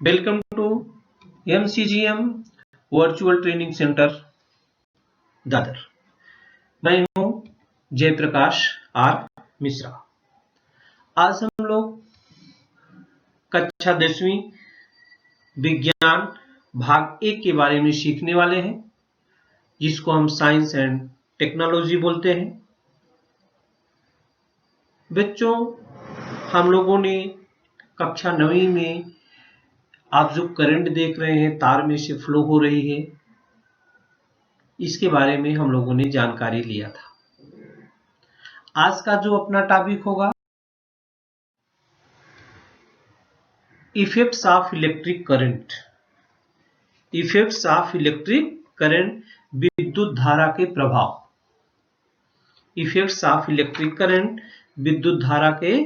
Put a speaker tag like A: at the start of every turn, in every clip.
A: Welcome to MCGM virtual training centre Dadar. मैं हूं Jayaprakash are Mishra. आज हम लोग कक्षा 10वीं विज्ञान भाग 1 के बारे में सीखने वाले हैं, जिसको हम साइंस एंड टेक्नोलॉजी बोलते हैं। बच्चों, हम लोगों ने कक्षा 9वीं में आप जो करंट देख रहे हैं तार में से फ्लो हो रही है, इसके बारे में हम लोगों ने जानकारी लिया था। आज का जो अपना टॉपिक होगा effects of electric current. Effects of electric current, विद्युत धारा के प्रभाव। इफेक्ट्स ऑफ इलेक्ट्रिक करंट, विद्युत धारा के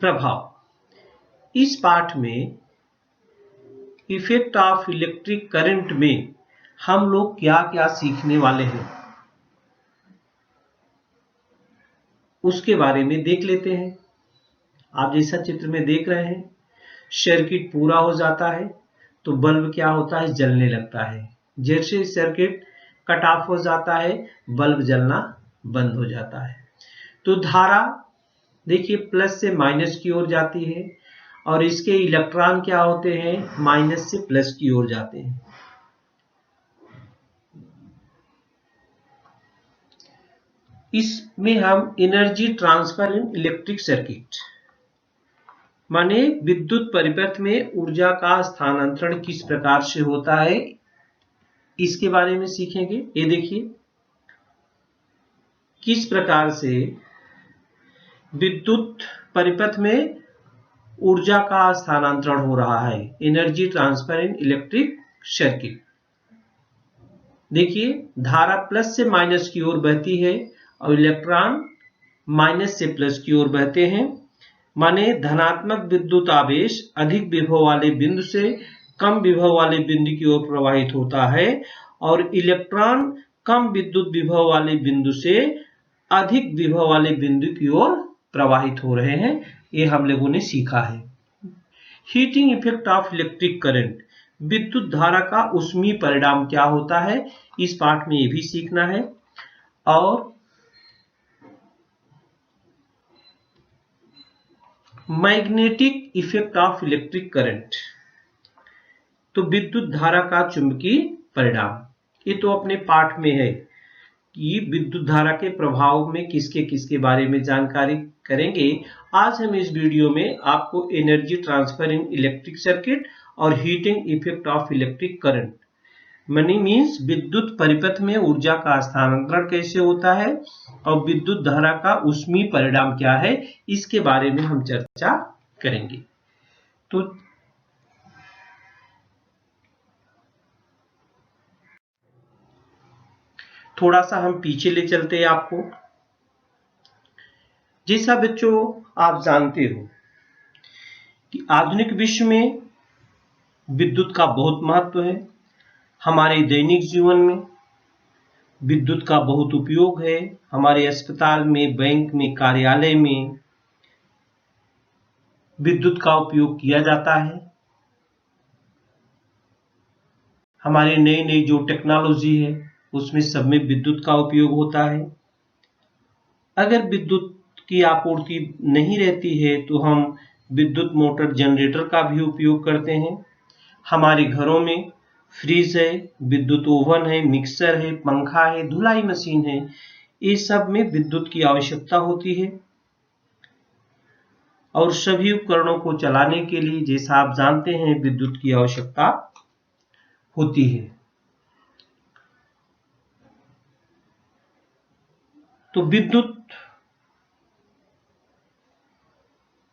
A: प्रभाव। इस पाठ में इफेक्ट ऑफ इलेक्ट्रिक करंट में हम लोग क्या क्या सीखने वाले हैं, उसके बारे में देख लेते हैं। आप जैसा चित्र में देख रहे हैं, सर्किट पूरा हो जाता है तो बल्ब क्या होता है, जलने लगता है। जैसे सर्किट कट ऑफ हो जाता है, बल्ब जलना बंद हो जाता है। तो धारा देखिए प्लस से माइनस की ओर जाती है और इसके इलेक्ट्रॉन क्या होते हैं, माइनस से प्लस की ओर जाते हैं। इसमें हम energy transfer in electric circuit, माने विद्युत परिपथ में ऊर्जा का स्थानांतरण किस प्रकार से होता है, इसके बारे में सीखेंगे। ये देखिए किस प्रकार से विद्युत परिपथ में ऊर्जा का स्थानांतरण हो रहा है, energy transfer in electric circuit. देखिए धारा प्लस से माइनस की ओर बहती है और इलेक्ट्रॉन माइनस से प्लस की ओर बहते हैं। माने धनात्मक विद्युत आवेश अधिक विभव वाले बिंदु से कम विभव वाले बिंदु की ओर प्रवाहित होता है और इलेक्ट्रॉन कम विद्युत विभव वाले बिंदु से अधिक विभव वाले बिंदु की ओर प्रवाहित हो रहे हैं। ये हम लोगों ने सीखा है। Heating effect of electric current, विद्युत धारा का ऊष्मीय परिणाम क्या होता है, इस पाठ में ये भी सीखना है। और magnetic effect of electric current, तो विद्युत धारा का चुंबकीय परिणाम। ये तो अपने पाठ में है कि विद्युत धारा के प्रभाव में किसके किसके बारे में जानकारी करेंगे। आज हम इस वीडियो में आपको energy transfer in electric circuit और heating effect of electric current, मनी मीन्स विद्युत परिपथ में ऊर्जा का स्थानांतरण कैसे होता है और विद्युत धारा का ऊष्मीय परिणाम क्या है, इसके बारे में हम चर्चा करेंगे। तो थोड़ा सा हम पीछे ले चलते हैं आपको। जैसा बच्चों आप जानते हो कि आधुनिक विश्व में विद्युत का बहुत महत्व है। हमारे दैनिक जीवन में विद्युत का बहुत उपयोग है। हमारे अस्पताल में, बैंक में, कार्यालय में विद्युत का उपयोग किया जाता है। हमारे नई नई जो टेक्नोलॉजी है उसमें सब में विद्युत का उपयोग होता है। अगर विद्युत की आपूर्ति नहीं रहती है तो हम विद्युत मोटर, जनरेटर का भी उपयोग करते हैं। हमारे घरों में फ्रिज है, विद्युत ओवन है, मिक्सर है, पंखा है, धुलाई मशीन है, ये सब में विद्युत की आवश्यकता होती है। और सभी उपकरणों को चलाने के लिए, जैसा आप जानते हैं, विद्युत की आवश्यकता होती है। तो विद्युत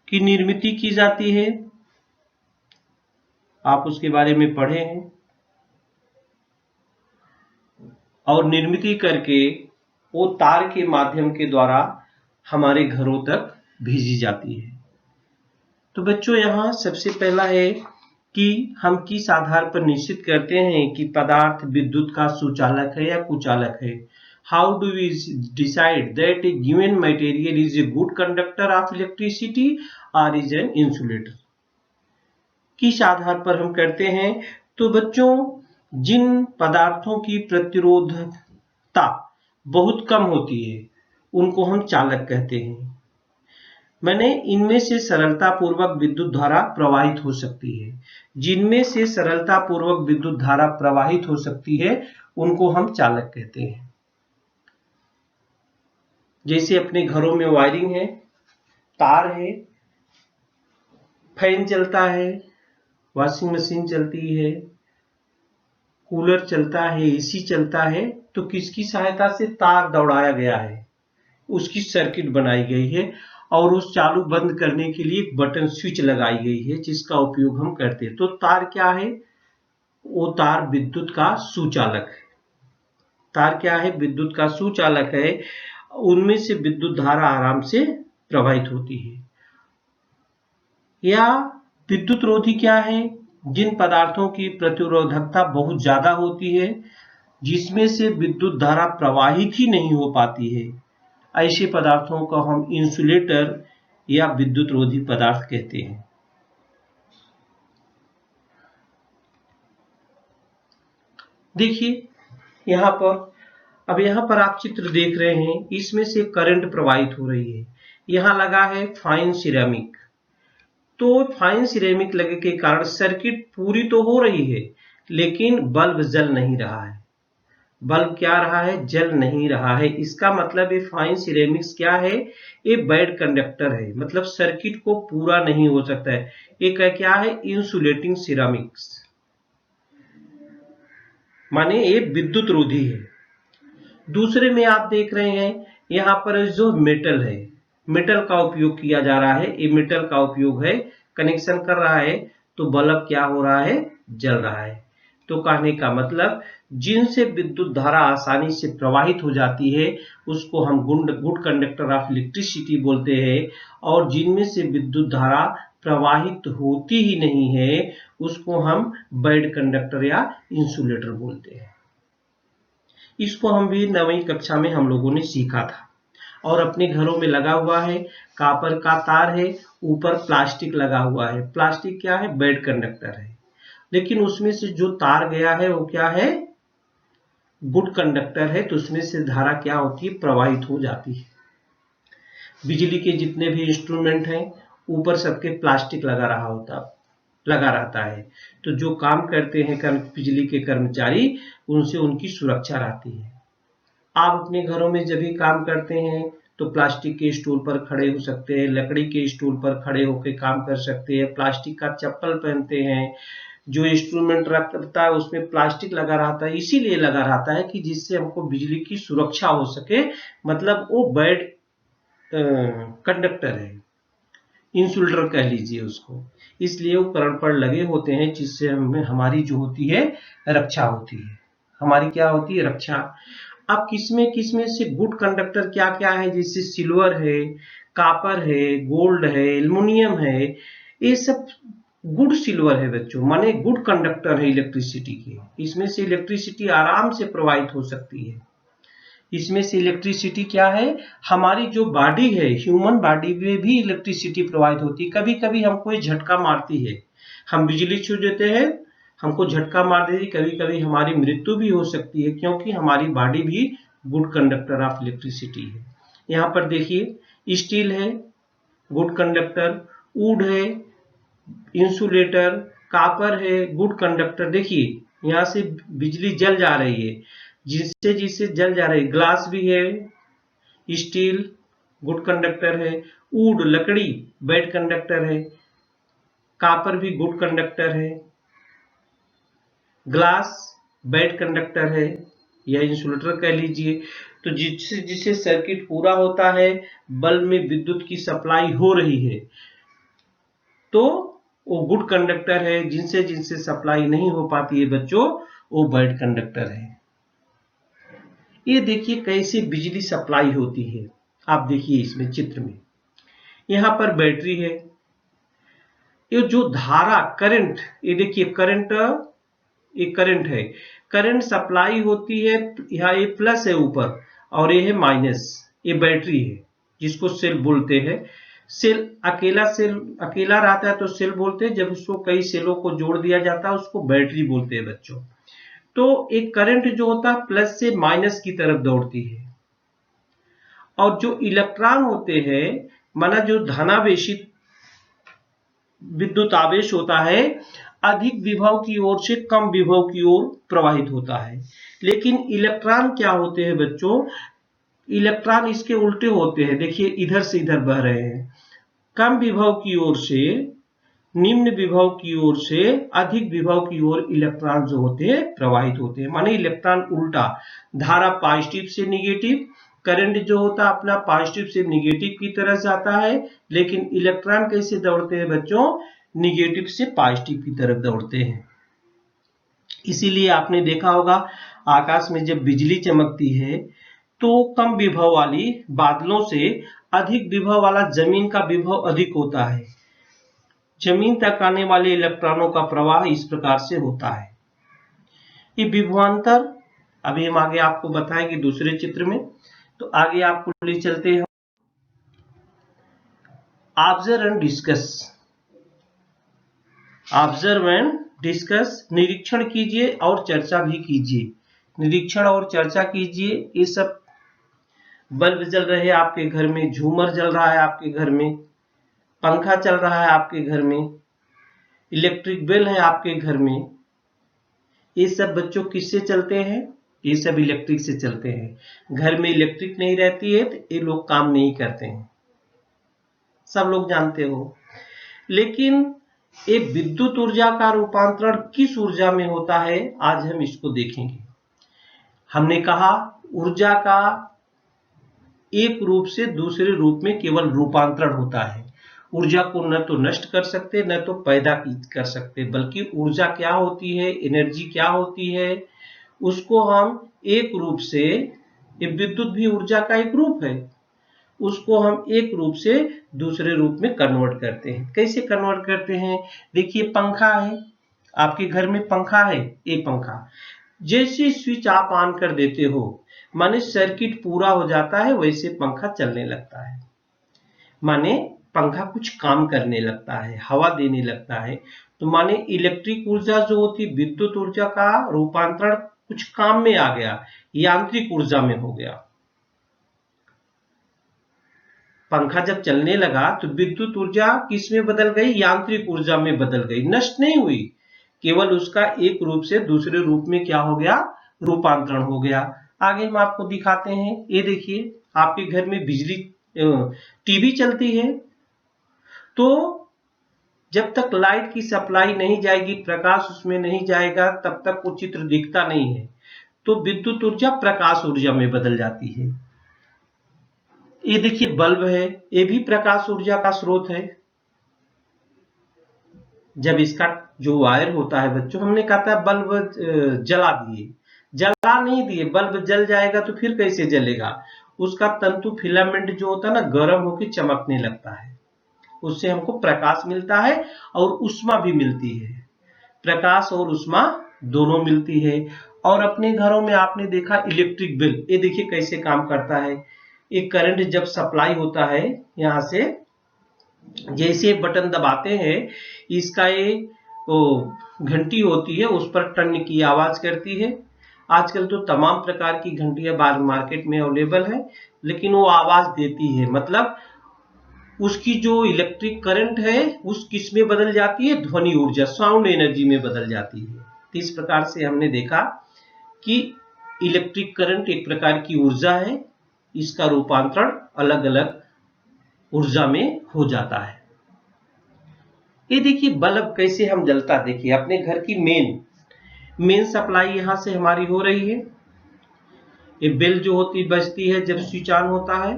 A: की निर्मित की जाती है, आप उसके बारे में पढ़े हैं। और निर्मित करके वो तार के माध्यम के द्वारा हमारे घरों तक भेजी जाती है। तो बच्चों यहाँ सबसे पहला है कि हम किस आधार पर निश्चित करते हैं कि पदार्थ विद्युत का सुचालक है या कुचालक है। How do we decide that a given material is a good conductor of electricity और इज एन इंसुलेटर। किस आधार पर हम करते हैं? तो बच्चों, जिन पदार्थों की प्रतिरोधकता बहुत कम होती है उनको हम चालक कहते हैं। मैंने इनमें से सरलता पूर्वक विद्युत धारा प्रवाहित हो सकती है। जिनमें से सरलता पूर्वक विद्युत धारा प्रवाहित हो सकती है उनको हम चालक कहते हैं। जैसे अपने घरों में वायरिंग है, तार है, फैन चलता है, वॉशिंग मशीन चलती है, कूलर चलता है, एसी चलता है, तो किसकी सहायता से? तार दौड़ाया गया है, उसकी सर्किट बनाई गई है और उस चालू बंद करने के लिए एक बटन स्विच लगाई गई है जिसका उपयोग हम करते हैं। तो तार क्या है? वो तार विद्युत का सुचालक है। तार क्या है? विद्युत का सुचालक है। उनमें से विद्युत धारा आराम से प्रवाहित होती है। या विद्युत रोधी क्या है? जिन पदार्थों की प्रतिरोधकता बहुत ज्यादा होती है, जिसमें से विद्युत धारा प्रवाहित ही नहीं हो पाती है, ऐसे पदार्थों को हम इंसुलेटर या विद्युत रोधी पदार्थ कहते हैं। देखिए यहाँ पर, अब यहाँ पर आप चित्र देख रहे हैं, इसमें से करंट प्रवाहित हो रही है। यहाँ लगा है फाइन सिरेमिक। तो फाइन सिरेमिक लगे के कारण सर्किट पूरी तो हो रही है लेकिन बल्ब जल नहीं रहा है। बल्ब क्या रहा है? जल नहीं रहा है। इसका मतलब ये फाइन सिरेमिक्स क्या है? ये बैड कंडक्टर है, मतलब सर्किट को पूरा नहीं हो सकता है। एक क्या है? इंसुलेटिंग सिरेमिक्स, माने ये विद्युत रोधी है। दूसरे में आप देख रहे हैं यहाँ पर जो मेटल है, मेटल का उपयोग किया जा रहा है। ये मेटल का उपयोग है, कनेक्शन कर रहा है तो बल्ब क्या हो रहा है? जल रहा है। तो कहने का मतलब, जिनसे विद्युत धारा आसानी से प्रवाहित हो जाती है उसको हम गुड कंडक्टर ऑफ इलेक्ट्रिसिटी बोलते हैं, और जिनमें से विद्युत धारा प्रवाहित होती ही नहीं है उसको हम बैड कंडक्टर या इंसुलेटर बोलते हैं। इसको हम भी 9वीं कक्षा में हम लोगों ने सीखा था और अपने घरों में लगा हुआ है। कॉपर का तार है, ऊपर प्लास्टिक लगा हुआ है। प्लास्टिक क्या है? बैड कंडक्टर है। लेकिन उसमें से जो तार गया है वो क्या है? गुड कंडक्टर है। तो उसमें से धारा क्या होती है? प्रवाहित हो जाती है। बिजली के जितने भी इंस्ट्रूमेंट हैं ऊपर सबके प्लास्टिक लगा रहता है। तो जो काम करते हैं बिजली के कर्मचारी, उनसे उनकी सुरक्षा रहती है। आप अपने घरों में जब भी काम करते हैं तो प्लास्टिक के स्टूल पर खड़े हो सकते हैं, लकड़ी के स्टूल पर खड़े होकर काम कर सकते हैं, प्लास्टिक का चप्पल पहनते हैं। जो इंस्ट्रूमेंट रखता है उसमें प्लास्टिक लगा रहता है, इसीलिए लगा रहता है कि जिससे हमको बिजली की सुरक्षा हो सके, मतलब वो बैड कंडक्टर है, इंसुलेटर कह लीजिए उसको। इसलिए वो उपकरण पर लगे होते हैं जिससे हमारी जो होती है रक्षा होती है। हमारी क्या होती है? रक्षा। अब किसमें किसमें से गुड कंडक्टर क्या क्या है? जैसे सिल्वर है, कॉपर है, गोल्ड है, एल्युमिनियम है, ये सब गुड सिल्वर है बच्चों, माने गुड कंडक्टर है इलेक्ट्रिसिटी के। इसमें से इलेक्ट्रिसिटी आराम से प्रवाहित हो सकती है। इसमें से इलेक्ट्रिसिटी क्या है? हमारी जो बॉडी है, ह्यूमन बॉडी में भी इलेक्ट्रिसिटी प्रवाहित होती है। कभी कभी हमको ये झटका मारती है, हम बिजली छू देते हैं, हमको झटका मार देती, कभी कभी हमारी मृत्यु भी हो सकती है, क्योंकि हमारी बॉडी भी गुड कंडक्टर ऑफ इलेक्ट्रिसिटी है। यहाँ पर देखिए, स्टील है गुड कंडक्टर, वुड है इंसुलेटर, कॉपर है गुड कंडक्टर। देखिए यहाँ से बिजली जल जा रही है, जिससे जिससे जल जा रही है। ग्लास भी है, स्टील गुड कंडक्टर है, वुड लकड़ी बैड कंडक्टर है, कॉपर भी गुड कंडक्टर है, ग्लास बैड कंडक्टर है या इंसुलेटर कह लीजिए। तो जिससे जिससे सर्किट पूरा होता है, बल्ब में विद्युत की सप्लाई हो रही है, तो वो गुड कंडक्टर है। जिनसे जिनसे सप्लाई नहीं हो पाती है बच्चों, वो बैड कंडक्टर है। ये देखिए कैसे बिजली सप्लाई होती है। आप देखिए इसमें चित्र में, यहाँ पर बैटरी है, ये जो धारा करंट, ये देखिए करंट, ये करंट है, करंट सप्लाई होती है। यहाँ ये प्लस है ऊपर और ये है माइनस, ये बैटरी है जिसको सेल बोलते हैं। सेल अकेला रहता है तो सेल बोलते हैं, जब उसको कई सेलों को जोड़ दिया जाता है उसको बैटरी बोलते हैं बच्चों। तो एक करंट जो होता है प्लस से माइनस की तरफ दौड़ती है, और जो इलेक्ट्रॉन होते हैं माना जो धनावेशित विद्युत आवेश होता है अधिक विभव की ओर से कम विभव की ओर प्रवाहित होता है। लेकिन इलेक्ट्रॉन क्या होते हैं बच्चों, इलेक्ट्रॉन इसके उल्टे होते हैं, देखिए इधर से इधर बह रहे हैं, कम विभव की ओर से निम्न विभव की ओर से अधिक विभव की ओर इलेक्ट्रॉन जो होते हैं प्रवाहित होते हैं। माने इलेक्ट्रॉन उल्टा, धारा पॉजिटिव से निगेटिव, करंट जो होता है अपना पॉजिटिव से निगेटिव की तरफ जाता है, लेकिन इलेक्ट्रॉन कैसे दौड़ते हैं बच्चों, निगेटिव से पॉजिटिव की तरफ दौड़ते हैं। इसीलिए आपने देखा होगा आकाश में जब बिजली चमकती है तो कम विभव वाली बादलों से अधिक विभव वाला जमीन का विभव अधिक होता है, जमीन तक आने वाले इलेक्ट्रॉनों का प्रवाह इस प्रकार से होता है। ये विभवांतर अभी हम आगे आपको बताएंगे दूसरे चित्र में। तो आगे आपको ले चलते हैं, observe and discuss. Observe and discuss, निरीक्षण कीजिए और चर्चा भी कीजिए। निरीक्षण और चर्चा कीजिए। ये सब बल्ब जल रहे हैं आपके घर में, झूमर जल रहा है आपके घर में, पंखा चल रहा है आपके घर में, इलेक्ट्रिक बिल है आपके घर में, ये सब बच्चों किससे चलते हैं, ये सब इलेक्ट्रिक से चलते हैं। घर में इलेक्ट्रिक नहीं रहती है तो ये लोग काम नहीं करते हैं, सब लोग जानते हो। लेकिन ये विद्युत ऊर्जा का रूपांतरण किस ऊर्जा में होता है, आज हम इसको देखेंगे। हमने कहा ऊर्जा का एक रूप से दूसरे रूप में केवल रूपांतरण होता है। ऊर्जा को न तो नष्ट कर सकते न तो पैदा कर सकते, बल्कि ऊर्जा क्या होती है, एनर्जी क्या होती है, उसको हम एक रूप से, विद्युत भी ऊर्जा का एक रूप है, उसको हम एक रूप से दूसरे रूप में कन्वर्ट करते हैं। कैसे कन्वर्ट करते हैं, देखिए पंखा है आपके घर में, पंखा है, ये पंखा जैसे स्विच आप ऑन कर देते हो माने सर्किट पूरा हो जाता है, वैसे पंखा चलने लगता है, माने पंखा कुछ काम करने लगता है, हवा देने लगता है। तो माने इलेक्ट्रिक ऊर्जा जो होती, विद्युत ऊर्जा का रूपांतरण कुछ काम में आ गया, यांत्रिक ऊर्जा में हो गया। पंखा जब चलने लगा तो विद्युत ऊर्जा किस में बदल गई, यांत्रिक ऊर्जा में बदल गई, नष्ट नहीं हुई, केवल उसका एक रूप से दूसरे रूप में क्या हो गया, रूपांतरण हो गया। आगे हम आपको दिखाते हैं, ये देखिए आपके घर में बिजली टीवी चलती है, तो जब तक लाइट की सप्लाई नहीं जाएगी, प्रकाश उसमें नहीं जाएगा, तब तक वो चित्र दिखता नहीं है। तो विद्युत ऊर्जा प्रकाश ऊर्जा में बदल जाती है। ये देखिए बल्ब है, ये भी प्रकाश ऊर्जा का स्रोत है। जब इसका जो वायर होता है बच्चों, हमने कहा था बल्ब जला दिए, जला नहीं दिए, बल्ब जल जाएगा तो फिर कैसे जलेगा, उसका तंतु फिलामेंट जो होता है ना गर्म होकर चमकने लगता है, उससे हमको प्रकाश मिलता है और उष्मा भी मिलती है, प्रकाश और उष्मा दोनों मिलती है। और अपने घरों में आपने देखा इलेक्ट्रिक बिल, ये देखिए कैसे काम करता है। एक करंट जब सप्लाई होता है यहाँ से, जैसे बटन दबाते हैं, इसका ये घंटी होती है, उस पर टन की आवाज करती है। आजकल तो तमाम प्रकार की घंटियां मार्केट में अवेलेबल है, लेकिन वो आवाज देती है, मतलब उसकी जो इलेक्ट्रिक करंट है उस किस में बदल जाती है, ध्वनि ऊर्जा, साउंड एनर्जी में बदल जाती है। तो इस प्रकार से हमने देखा कि इलेक्ट्रिक करंट एक प्रकार की ऊर्जा है, इसका रूपांतरण अलग अलग ऊर्जा में हो जाता है। ये देखिए बल्ब कैसे हम जलता, देखिए अपने घर की मेन सप्लाई यहां से हमारी हो रही है। ये बेल जो होती बजती है जब स्विच ऑन होता है,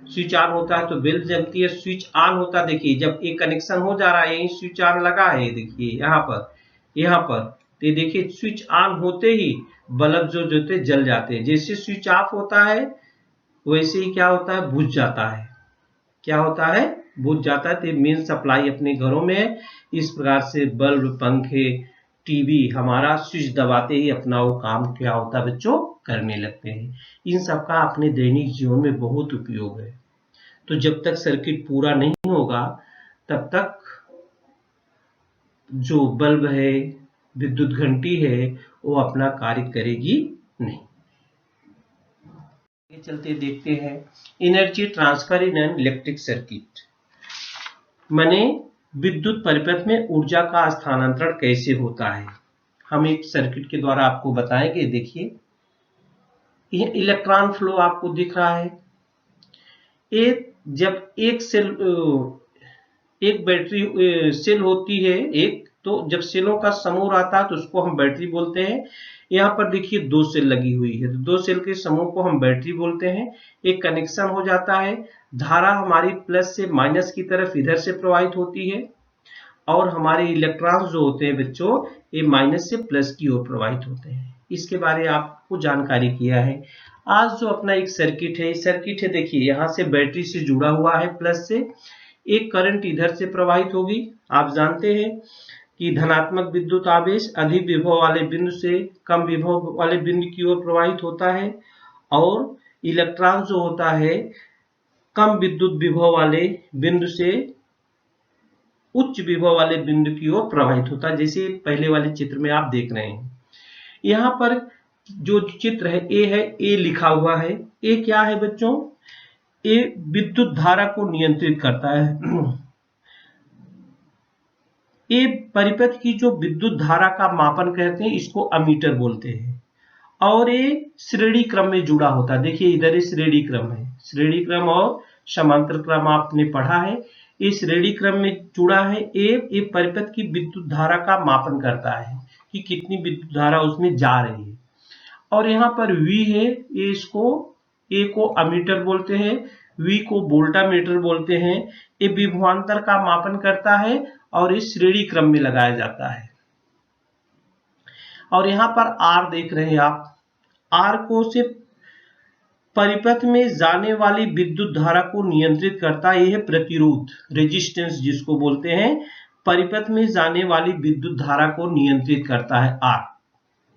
A: स्विच ऑन होता है तो बेल जलती है, स्विच ऑन होता है, देखिए जब एक कनेक्शन हो जा रहा है, यही स्विच ऑन लगा है, देखिए यहाँ पर तो देखिए स्विच ऑन होते ही बल्ब जो होते जल जाते हैं। जैसे स्विच ऑफ होता है वैसे ही क्या होता है, बुझ जाता है, क्या होता है, बुझ जाता है। तो मेन सप्लाई अपने घरों में है। इस प्रकार से बल्ब, पंखे, टीवी हमारा स्विच दबाते ही अपना वो काम क्या होता है बच्चों, करने लगते हैं। इन सब का अपने दैनिक जीवन में बहुत उपयोग है। तो जब तक सर्किट पूरा नहीं होगा तब तक जो बल्ब है, विद्युत घंटी है, वो अपना कार्य करेगी नहीं। आगे चलते देखते हैं energy transfer in an electric circuit, माने विद्युत परिपथ में ऊर्जा का स्थानांतरण कैसे होता है। हम एक सर्किट के द्वारा आपको बताएंगे। देखिए, ये इलेक्ट्रॉन फ्लो आपको दिख रहा है। जब एक बैटरी सेल होती है, एक तो जब सेलों का समूह आता है तो उसको हम बैटरी बोलते हैं। यहाँ पर देखिए 2 सेल लगी हुई है, तो 2 सेल के समूह को हम बैटरी बोलते हैं। एक कनेक्शन हो जाता है, धारा हमारी प्लस से माइनस की तरफ इधर से प्रवाहित होती है और हमारे इलेक्ट्रॉन्स जो होते हैं बच्चों, ये माइनस से प्लस की ओर प्रवाहित होते हैं। इसके बारे में आपको जानकारी किया है। आज जो अपना एक सर्किट है, देखिए यहाँ से बैटरी से जुड़ा हुआ है प्लस से, एक करंट इधर से प्रवाहित होगी। आप जानते हैं कि धनात्मक विद्युत आवेश अधिक विभव वाले बिंदु से कम विभव वाले बिंदु की ओर प्रवाहित होता है और इलेक्ट्रॉन जो होता है कम विद्युत विभव वाले बिंदु से उच्च विभव वाले बिंदु की ओर प्रवाहित होता है, जैसे पहले वाले चित्र में आप देख रहे हैं। यहाँ पर जो चित्र है ए लिखा हुआ है। ए क्या है बच्चों? ए विद्युत धारा को नियंत्रित करता है। ये परिपथ की जो विद्युत धारा का मापन करते हैं, इसको अमीटर बोलते हैं और ये श्रेणी क्रम में जुड़ा होता है। देखिए इधर श्रेणी क्रम है, श्रेणी क्रम और समांतर क्रम आपने पढ़ा है। ये श्रेणी क्रम में जुड़ा है। ये परिपथ की विद्युत धारा का मापन करता है कि कितनी विद्युत धारा उसमें जा रही है। और यहाँ पर V है, ये इसको ए को अमीटर बोलते हैं, V को वोल्टामीटर बोलते हैं। ये विभवांतर का मापन करता है और इस श्रेणी क्रम में लगाया जाता है। और यहाँ पर R देख रहे हैं आप, R को से परिपथ में जाने वाली विद्युत धारा को नियंत्रित करता है। यह प्रतिरोध, रेजिस्टेंस जिसको बोलते हैं, परिपथ में जाने वाली विद्युत धारा को नियंत्रित करता है। R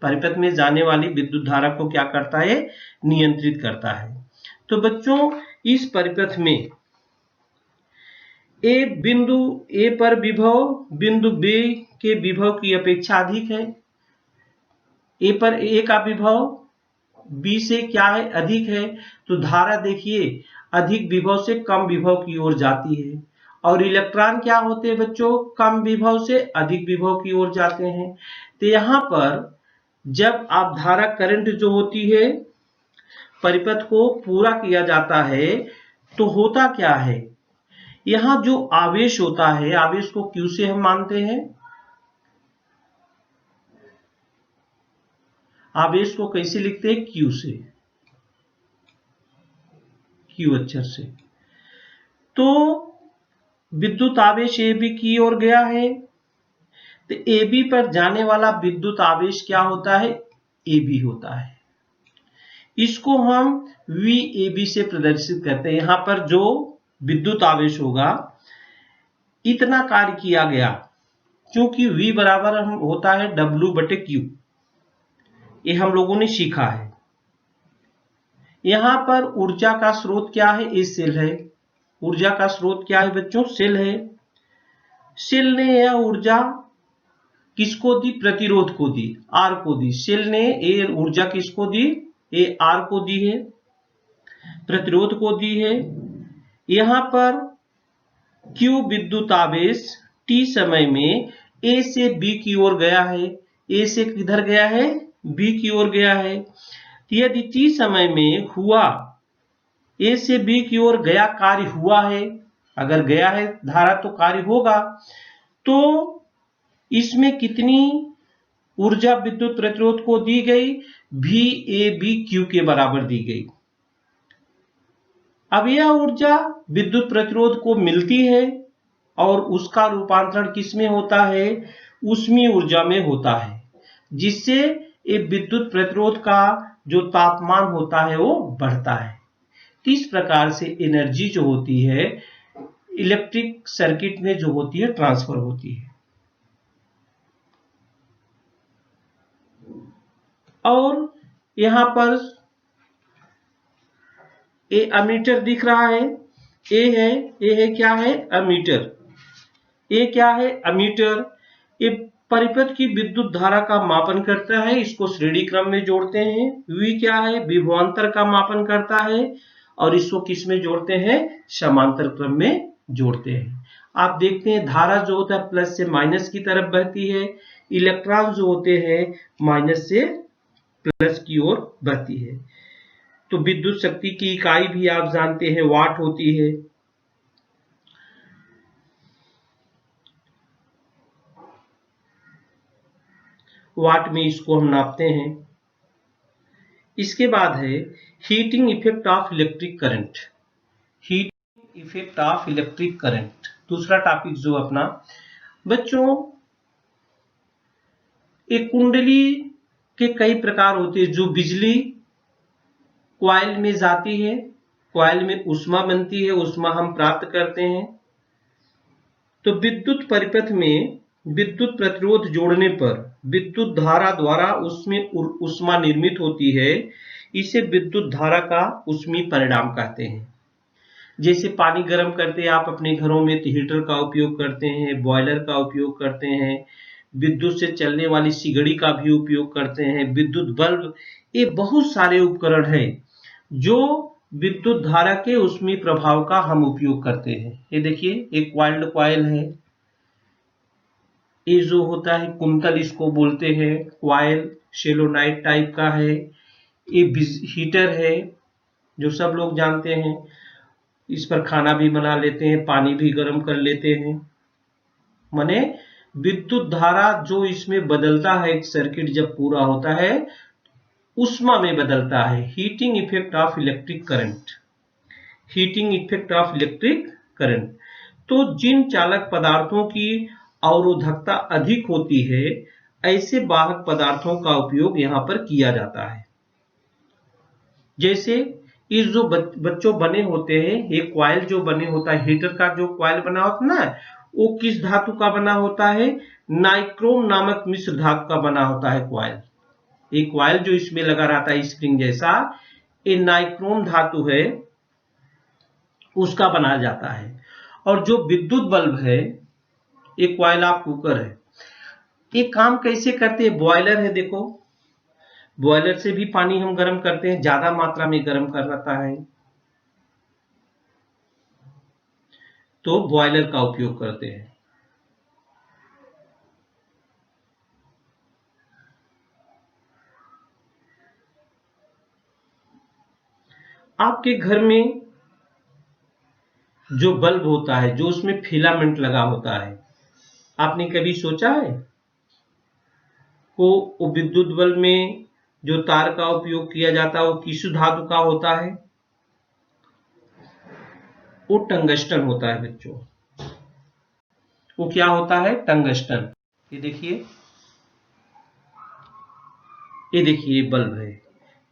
A: परिपथ में जाने वाली विद्युत धारा को क्या करता है? नियंत्रित करता है। तो बच्चों, इस परिपथ में बिंदु ए पर विभव बिंदु B के विभव की अपेक्षा अधिक है। ए का विभव B से क्या है? अधिक है। तो धारा देखिए अधिक विभव से कम विभव की ओर जाती है। और इलेक्ट्रॉन क्या होते हैं बच्चों? कम विभव से अधिक विभव की ओर जाते हैं। तो यहाँ पर जब आप धारा करंट जो होती है परिपथ को पूरा किया जाता है तो होता क्या है? यहाँ जो आवेश होता है, आवेश को Q से हम मानते हैं। आवेश को कैसे लिखते हैं? Q से, Q अक्षर से। तो विद्युत आवेश AB की ओर गया है, तो AB पर जाने वाला विद्युत आवेश क्या होता है? AB होता है। इसको हम VAB से प्रदर्शित करते हैं। यहाँ पर जो विद्युत आवेश होगा इतना कार्य किया गया, क्योंकि V बराबर होता है W/Q, ये हम लोगों ने सीखा है। यहाँ पर ऊर्जा का स्रोत क्या है? ये सेल है। ऊर्जा का स्रोत क्या है बच्चों? सेल है। सेल ने यह ऊर्जा किसको दी? प्रतिरोध को दी, R को दी। सेल ने ये ऊर्जा किसको दी? ये R को दी है, प्रतिरोध को दी है। यहाँ पर Q विद्युत आवेश T समय में A से B की ओर गया है। A से किधर गया है? B की ओर गया है। यदि T समय में हुआ, A से B की ओर गया, कार्य हुआ है, अगर गया है धारा तो कार्य होगा। तो इसमें कितनी ऊर्जा विद्युत प्रतिरोध को दी गई? VABQ के बराबर दी गई। अब यह ऊर्जा विद्युत प्रतिरोध को मिलती है और उसका रूपांतरण किसमें होता है? ऊष्मीय ऊर्जा में होता है, जिससे ये विद्युत प्रतिरोध का जो तापमान होता है वो बढ़ता है। इस प्रकार से एनर्जी जो होती है इलेक्ट्रिक सर्किट में जो होती है ट्रांसफर होती है। और यहाँ पर ये अमीटर दिख रहा है, ए है क्या है, अमीटर। ए क्या है, अमीटर। ये परिपथ की विद्युत धारा का मापन करता है, इसको श्रेणी क्रम में जोड़ते हैं। वी क्या है, विभवांतर का मापन करता है और इसको किस में जोड़ते हैं, समांतर क्रम में जोड़ते हैं। आप देखते हैं धारा जो होता है प्लस से माइनस की तरफ बहती है, इलेक्ट्रॉन जो होते हैं माइनस से प्लस की ओर बहती है। तो विद्युत शक्ति की इकाई भी आप जानते हैं वाट होती है। वाट में इसको हम नापते हैं। इसके बाद है heating effect of electric current. Heating effect of electric current दूसरा टॉपिक जो अपना बच्चों, एक कुंडली के कई प्रकार होते हैं। जो बिजली कॉइल में जाती है, कॉइल में ऊष्मा बनती है, ऊष्मा हम प्राप्त करते हैं। तो विद्युत परिपथ में विद्युत प्रतिरोध जोड़ने पर विद्युत धारा द्वारा उसमें ऊष्मा निर्मित होती है। इसे विद्युत धारा का ऊष्मी परिणाम कहते हैं। जैसे पानी गर्म करते हैं आप अपने घरों में तो हीटर का उपयोग करते हैं, बॉयलर का उपयोग करते हैं, विद्युत से चलने वाली सिगड़ी का भी उपयोग करते हैं, विद्युत बल्ब, ये बहुत सारे उपकरण हैं जो विद्युत धारा के ऊष्मी प्रभाव का हम उपयोग करते हैं। ये देखिए एक कॉइल्ड कॉइल है, ये जो होता है कुंतल इसको बोलते हैं, कॉइल शेलोनाइट टाइप का है। ये हीटर है जो सब लोग जानते हैं, इस पर खाना भी बना लेते हैं, पानी भी गर्म कर लेते हैं। माने विद्युत धारा जो इसमें बदलता है, एक सर्किट जब पूरा होता है ऊष्मा में बदलता है। Heating effect of electric current, heating effect of electric current. तो जिन चालक पदार्थों की अवरोधकता अधिक होती है ऐसे वाहक पदार्थों का उपयोग यहां पर किया जाता है। जैसे इस जो बच्चों बने होते हैं, ये कॉइल जो बने होता है, हीटर का जो कॉइल बना होता है ना, वो किस धातु का बना होता है, नाइक्रोम नामक मिश्र धातु का बना होता है कॉइल। ये कॉइल जो इसमें लगा रहता है स्प्रिंग जैसा, ये नाइक्रोम धातु है उसका बनाया जाता है। और जो विद्युत बल्ब है, ये कॉइल ऑफ कुकर है। ये काम कैसे करते हैं, बॉयलर है, देखो बॉयलर से भी पानी हम गर्म करते हैं, ज्यादा मात्रा में गर्म करता है तो बॉयलर का उपयोग करते हैं। आपके घर में जो बल्ब होता है, जो उसमें फिलामेंट लगा होता है, आपने कभी सोचा है को विद्युत बल्ब में जो तार का उपयोग किया जाता है वो किस धातु का होता है, वो टंगस्टन होता है बच्चों। वो क्या होता है, टंगस्टन। ये देखिए, ये देखिए बल्ब है,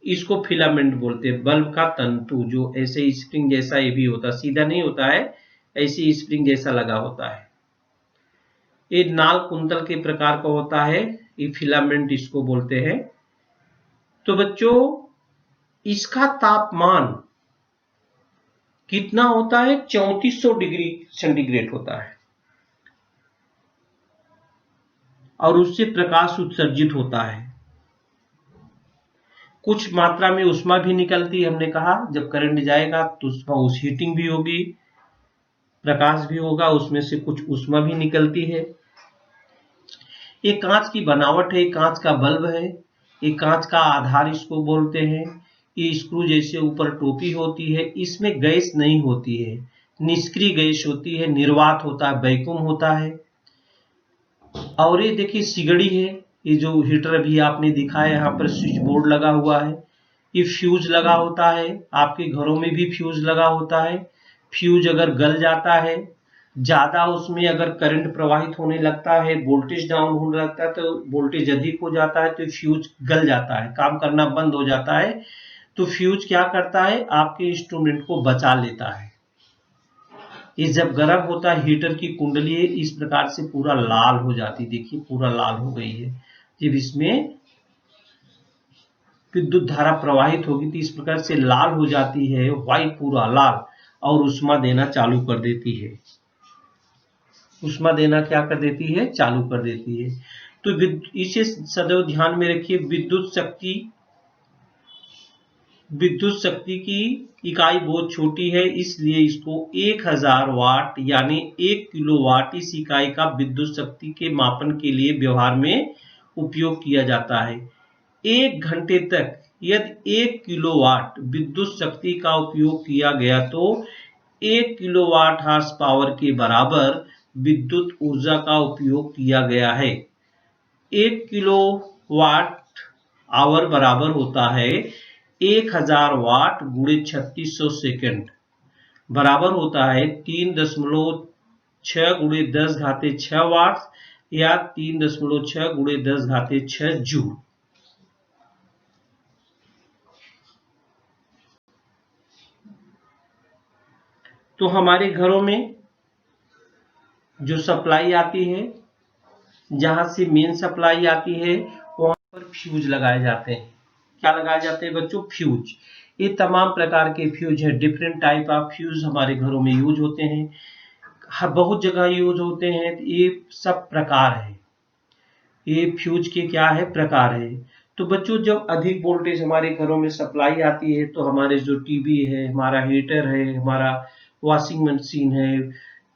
A: इसको फिलामेंट बोलते हैं। बल्ब का तंतु जो ऐसे स्प्रिंग जैसा ये भी होता है, सीधा नहीं होता है, ऐसे स्प्रिंग जैसा लगा होता है। ये नाल कुंतल के प्रकार का होता है, ये फिलामेंट इसको बोलते हैं। तो बच्चों इसका तापमान कितना होता है, 3400 डिग्री सेंटीग्रेड होता है और उससे प्रकाश उत्सर्जित होता है। कुछ मात्रा में ऊष्मा भी निकलती है, हमने कहा जब करंट जाएगा तो उस हीटिंग भी होगी, प्रकाश भी होगा, उसमें से कुछ ऊष्मा भी निकलती है। ये कांच की बनावट है, कांच का बल्ब है, ये कांच का आधार इसको बोलते हैं। ये स्क्रू जैसे ऊपर टोपी होती है, इसमें गैस नहीं होती है, निष्क्रिय गैस होती है, निर्वात होता है, वैक्यूम होता है। और ये देखिए सिगड़ी है, ये जो हीटर भी आपने दिखाया, यहाँ पर स्विच बोर्ड लगा हुआ है, ये फ्यूज लगा होता है, आपके घरों में भी फ्यूज लगा होता है। फ्यूज अगर गल जाता है, ज्यादा उसमें अगर करंट प्रवाहित होने लगता है, वोल्टेज डाउन होने लगता है, तो वोल्टेज अधिक हो जाता है तो फ्यूज गल जाता है, काम करना बंद हो जाता है। तो फ्यूज क्या करता है, आपके इंस्ट्रूमेंट को बचा लेता है। ये जब गर्म होता है, हीटर की कुंडली इस प्रकार से पूरा लाल हो जाती, देखिए पूरा लाल हो गई है। जब इसमें विद्युत धारा प्रवाहित होगी तो इस प्रकार से लाल हो जाती है, व्हाइट पूरा लाल। और ऊष्मा देना चालू कर देती है। ऊष्मा देना क्या कर देती है? चालू कर देती है। तो इसे सदैव ध्यान में रखिए, विद्युत शक्ति की इकाई बहुत छोटी है, इसलिए इसको 1000 वाट यानी 1 किलोवाट इस इकाई का विद्युत शक्ति के मापन के लिए व्यवहार में उपयोग किया जाता है। 1 घंटे तक यदि 1 किलोवाट विद्युत शक्ति का उपयोग किया गया तो 1 किलोवाट हार्स पावर के बराबर विद्युत ऊर्जा का उपयोग किया गया है। 1 किलोवाट आवर बराबर होता है 1000 वाट गुणे 3600 सेकेंड, बराबर होता है 3.6 गुणे 10 घाते 6 वाट या 3.6 गुणे 10 घाते 6 जूल। तो हमारे घरों में जो सप्लाई आती है, जहां से मेन सप्लाई आती है, वहां पर फ्यूज लगाए जाते हैं। क्या लगाए जाते हैं बच्चों? फ्यूज। ये तमाम प्रकार के फ्यूज है, डिफरेंट टाइप ऑफ फ्यूज हमारे घरों में यूज होते हैं, बहुत जगह यूज होते हैं। ये सब प्रकार है, ये फ्यूज के क्या है? प्रकार है। तो बच्चों जब अधिक वोल्टेज हमारे घरों में सप्लाई आती है तो हमारे जो टीवी है, हमारा हीटर है, हमारा वॉशिंग मशीन है,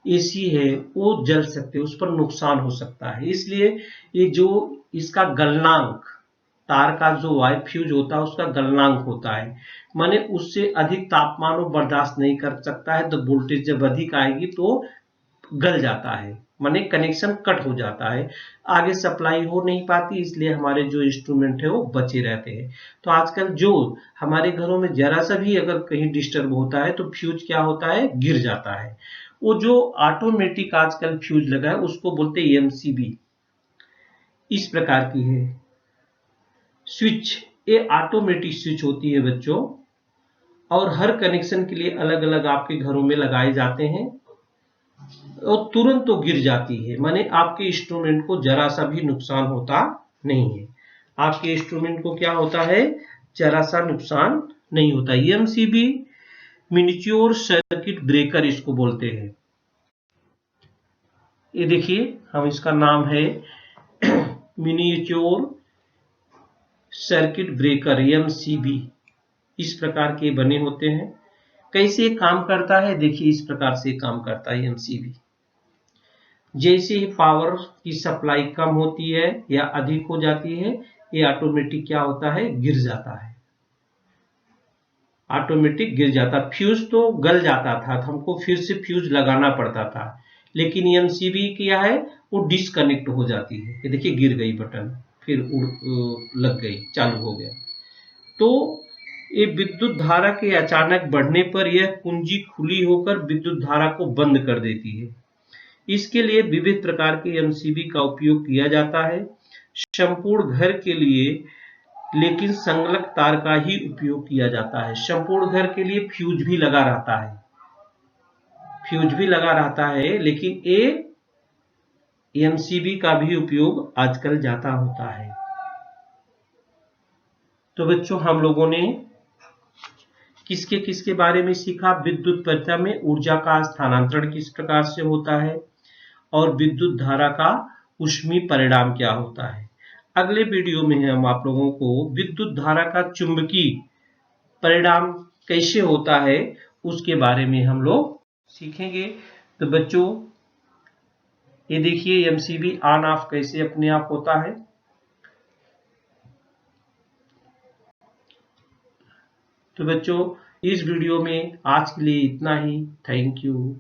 A: एसी है, वो जल सकते हैं, उस पर नुकसान हो सकता है। इसलिए ये जो इसका गलनांक, तार का जो वायर फ्यूज होता है उसका गलनांक होता है, माने उससे अधिक तापमान वो बर्दाश्त नहीं कर सकता है, तो वोल्टेज जब अधिक आएगी तो गल जाता है, माने कनेक्शन कट हो जाता है, आगे सप्लाई हो नहीं पाती, इसलिए हमारे जो इंस्ट्रूमेंट है वो बचे रहते हैं। तो आजकल जो हमारे घरों में जरा सा भी अगर कहीं डिस्टर्ब होता है तो फ्यूज क्या होता है? गिर जाता है। वो जो ऑटोमेटिक आजकल फ्यूज लगा है उसको बोलते हैं एमसीबी, इस प्रकार की है। स्विच, ये ऑटोमेटिक स्विच होती है बच्चों, और हर कनेक्शन के लिए अलग अलग आपके घरों में लगाए जाते हैं, और तुरंत तो गिर जाती है, माने आपके इंस्ट्रूमेंट को जरा सा भी नुकसान होता नहीं है। आपके इंस्ट्रूमेंट को क्या होता है? जरा सा नुकसान नहीं होता। एमसीबी मिनिएचर सर्किट ब्रेकर इसको बोलते हैं। ये देखिए, हम इसका नाम है मिनिएचर सर्किट ब्रेकर, एमसीबी, इस प्रकार के बने होते हैं। कैसे काम करता है? देखिए, इस प्रकार से काम करता है एमसीबी। जैसे ही पावर की सप्लाई कम होती है या अधिक हो जाती है, ये ऑटोमेटिक क्या होता है? गिर जाता है, ऑटोमेटिक गिर जाता। फ्यूज तो गल जाता था, हमको फिर से फ्यूज लगाना पड़ता था, लेकिन एमसीबी क्या है? वो डिस्कनेक्ट हो जाती है। ये देखिए, गिर गई बटन, फिर लग गई, चालू हो गया। तो ये विद्युत धारा के अचानक बढ़ने पर यह कुंजी खुली होकर विद्युत धारा को बंद कर देती है। इसके लिए विविध प्रकार के एमसीबी का उपयोग किया जाता है, संपूर्ण घर के लिए लेकिन संगलक तार का ही उपयोग किया जाता है। संपूर्ण घर के लिए फ्यूज भी लगा रहता है, फ्यूज भी लगा रहता है, लेकिन ये एमसीबी का भी उपयोग आजकल ज्यादा होता है। तो बच्चों, हम लोगों ने किसके किसके बारे में सीखा? विद्युत परिपथ में ऊर्जा का स्थानांतरण किस प्रकार से होता है, और विद्युत धारा का ऊष्मीय परिणाम क्या होता है। अगले वीडियो में हम आप लोगों को विद्युत धारा का चुंबकीय परिणाम कैसे होता है उसके बारे में हम लोग सीखेंगे। तो बच्चों, ये देखिए एमसीबी ऑन ऑफ कैसे अपने आप होता है। तो बच्चों, इस वीडियो में आज के लिए इतना ही। Thank you.